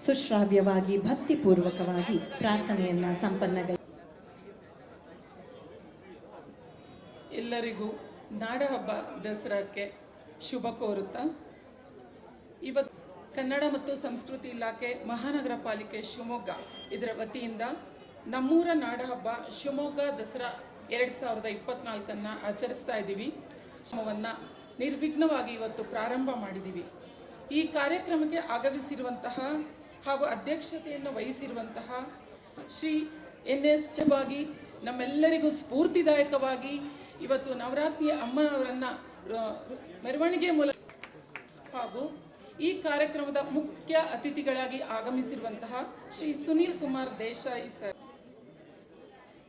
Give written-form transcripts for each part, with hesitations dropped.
ಸುಶ್ರಾವ್ಯವಾಗಿ ಭಕ್ತಿಪೂರ್ವಕವಾಗಿ ಪ್ರಾರ್ಥನೆಯನ್ನ ಸಂಪನ್ನಗೊಳಿಸಿದರು. ಎಲ್ಲರಿಗೂ ನಾಡಹಬ್ಬ ದಸರಾಕ್ಕೆ ಶುಭ ಕೋರುತ್ತಾ ಇವತ್ತು ಕನ್ನಡ ಮತ್ತು ಸಂಸ್ಕೃತಿ ಇಲಾಖೆ ಮಹಾನಗರ ಪಾಲಿಕೆ ಶಿವಮೊಗ್ಗ ಇದರ ವತಿಯಿಂದ ನಮ್ಮೂರ ನಾಡಹಬ್ಬ ಶಿವಮೊಗ್ಗ ದಸರಾ 2024 ಆಚರಿಸ್ತಾ ಇದ್ದೀವಿ. ಶ್ರಮವನ್ನು ನಿರ್ವಿಘ್ನವಾಗಿ ಇವತ್ತು ಪ್ರಾರಂಭ ಮಾಡಿದ್ದೀವಿ. ಈ ಕಾರ್ಯಕ್ರಮಕ್ಕೆ ಆಗಮಿಸಿರುವಂತಹ ಹಾಗೂ ಅಧ್ಯಕ್ಷತೆಯನ್ನು ವಹಿಸಿರುವಂತಹ ಶ್ರೀ NS ವಾಗಿ ನಮ್ಮೆಲ್ಲರಿಗೂ ಸ್ಫೂರ್ತಿದಾಯಕವಾಗಿ ಇವತ್ತು ನವರಾತ್ರಿ ಅಮ್ಮನವರನ್ನು ಮೆರವಣಿಗೆ ಮೂಲಕ ಹಾಗೂ ಈ ಕಾರ್ಯಕ್ರಮದ ಮುಖ್ಯ ಅತಿಥಿಗಳಾಗಿ ಆಗಮಿಸಿರುವಂತಹ ಶ್ರೀ ಸುನೀಲ್ ಕುಮಾರ್ ದೇಸಾಯಿ ಸರ್,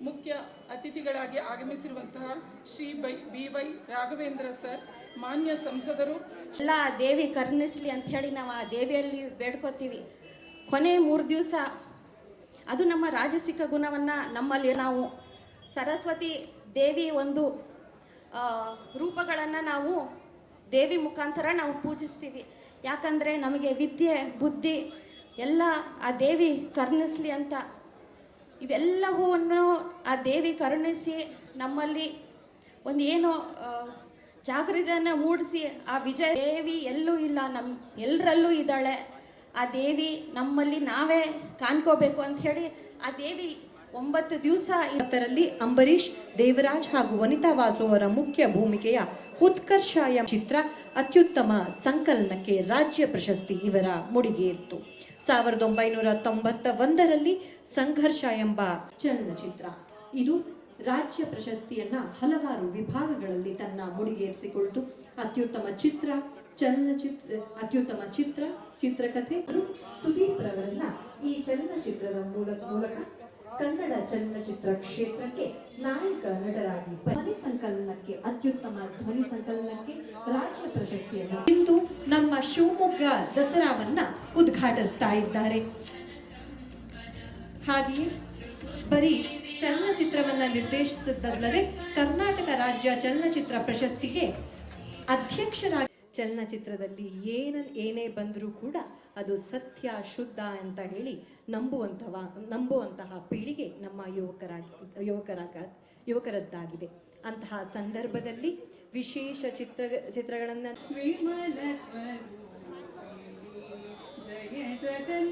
ಮುಖ್ಯ ಅತಿಥಿಗಳಾಗಿ ಆಗಮಿಸಿರುವಂತಹ ಶ್ರೀ BY ರಾಘವೇಂದ್ರ ಸರ್, ಮಾನ್ಯ ಸಂಸದರು. ಎಲ್ಲ ದೇವಿ ಕರುಣಿಸ್ಲಿ ಅಂತ ಹೇಳಿ ನಾವು ಆ ದೇವಿಯಲ್ಲಿ ಬೇಡ್ಕೋತೀವಿ. ಕೊನೆ 3 ದಿವಸ ಅದು ನಮ್ಮ ರಾಜಸಿಕ ಗುಣವನ್ನು ನಮ್ಮಲ್ಲಿ ನಾವು ಸರಸ್ವತಿ ದೇವಿ ಒಂದು ರೂಪಗಳನ್ನು ನಾವು ದೇವಿ ಮುಖಾಂತರ ನಾವು ಪೂಜಿಸ್ತೀವಿ. ಯಾಕಂದರೆ ನಮಗೆ ವಿದ್ಯೆ ಬುದ್ಧಿ ಎಲ್ಲ ಆ ದೇವಿ ಕರುಣಿಸ್ಲಿ ಅಂತ, ಇವೆಲ್ಲವನ್ನು ಆ ದೇವಿ ಕರುಣಿಸಿ ನಮ್ಮಲ್ಲಿ ಒಂದು ಏನೋ ಜಾಗೃತಿಯನ್ನು ಮೂಡಿಸಿ ಆ ವಿಜಯ ದೇವಿ ಎಲ್ಲೂ ಇಲ್ಲ, ನಮ್ಮ ಎಲ್ಲರಲ್ಲೂ ಇದ್ದಾಳೆ. ಆ ದೇವಿ ನಮ್ಮಲ್ಲಿ ನಾವೇ ಕಾಣ್ಕೋಬೇಕು ಅಂತ ಹೇಳಿ ಆ ದೇವಿ 9 ದಿವಸ ಇದರಲ್ಲಿ ಅಂಬರೀಷ್, ದೇವರಾಜ್ ಹಾಗೂ ವನಿತಾ ವಾಸು ಅವರ ಮುಖ್ಯ ಭೂಮಿಕೆಯ ಉತ್ಕರ್ಷಾಯ ಚಿತ್ರ ಅತ್ಯುತ್ತಮ ಸಂಕಲನಕ್ಕೆ ರಾಜ್ಯ ಪ್ರಶಸ್ತಿ ಇವರ ಮುಡಿಗೇರಿತು. 1991ರಲ್ಲಿ ಸಂಘರ್ಷ ಎಂಬ ಚಲನಚಿತ್ರ ಇದು ರಾಜ್ಯ ಪ್ರಶಸ್ತಿಯನ್ನ ಹಲವಾರು ವಿಭಾಗಗಳಲ್ಲಿ ತನ್ನ ಮುಡಿಗೇರಿಸಿಕೊಳ್ತು. ಅತ್ಯುತ್ತಮ ಚಿತ್ರ, ಅತ್ಯುತ್ತಮ ಚಿತ್ರಕಥೆ. ಸುದೀಪ್ ರವರನ್ನ ಈ ಚಲನಚಿತ್ರದ ಮೂಲಕ ಕನ್ನಡ ಚಲನಚಿತ್ರ ಕ್ಷೇತ್ರಕ್ಕೆ ನಾಯಕ ನಟರಾಗಿ ಧ್ವನಿ ಸಂಕಲನಕ್ಕೆ ಅತ್ಯುತ್ತಮ ಧ್ವನಿ ಸಂಕಲನಕ್ಕೆ ರಾಜ್ಯ ಪ್ರಶಸ್ತಿಯನ್ನು ಇಂದು ನಮ್ಮ ಶಿವಮೊಗ್ಗ ದಸರಾವನ್ನ ಉದ್ಘಾಟಿಸ್ತಾ ಇದ್ದಾರೆ. ಹಾಗೆಯೇ ಬರೀ ಚಲನಚಿತ್ರವನ್ನ ನಿರ್ದೇಶಿಸಿದ್ದಲ್ಲದೆ ಕರ್ನಾಟಕ ರಾಜ್ಯ ಚಲನಚಿತ್ರ ಪ್ರಶಸ್ತಿಗೆ ಅಧ್ಯಕ್ಷರಾಗಿ ಚಲನಚಿತ್ರದಲ್ಲಿ ಏನೇ ಬಂದರೂ ಕೂಡ ಅದು ಸತ್ಯ ಶುದ್ಧ ಅಂತ ಹೇಳಿ ನಂಬುವಂತಹ ಪೀಳಿಗೆ ನಮ್ಮ ಯುವಕರದ್ದಾಗಿದೆ. ಅಂತಹ ಸಂದರ್ಭದಲ್ಲಿ ವಿಶೇಷ ಚಿತ್ರಗಳನ್ನು ಜಯ ಜಗನ್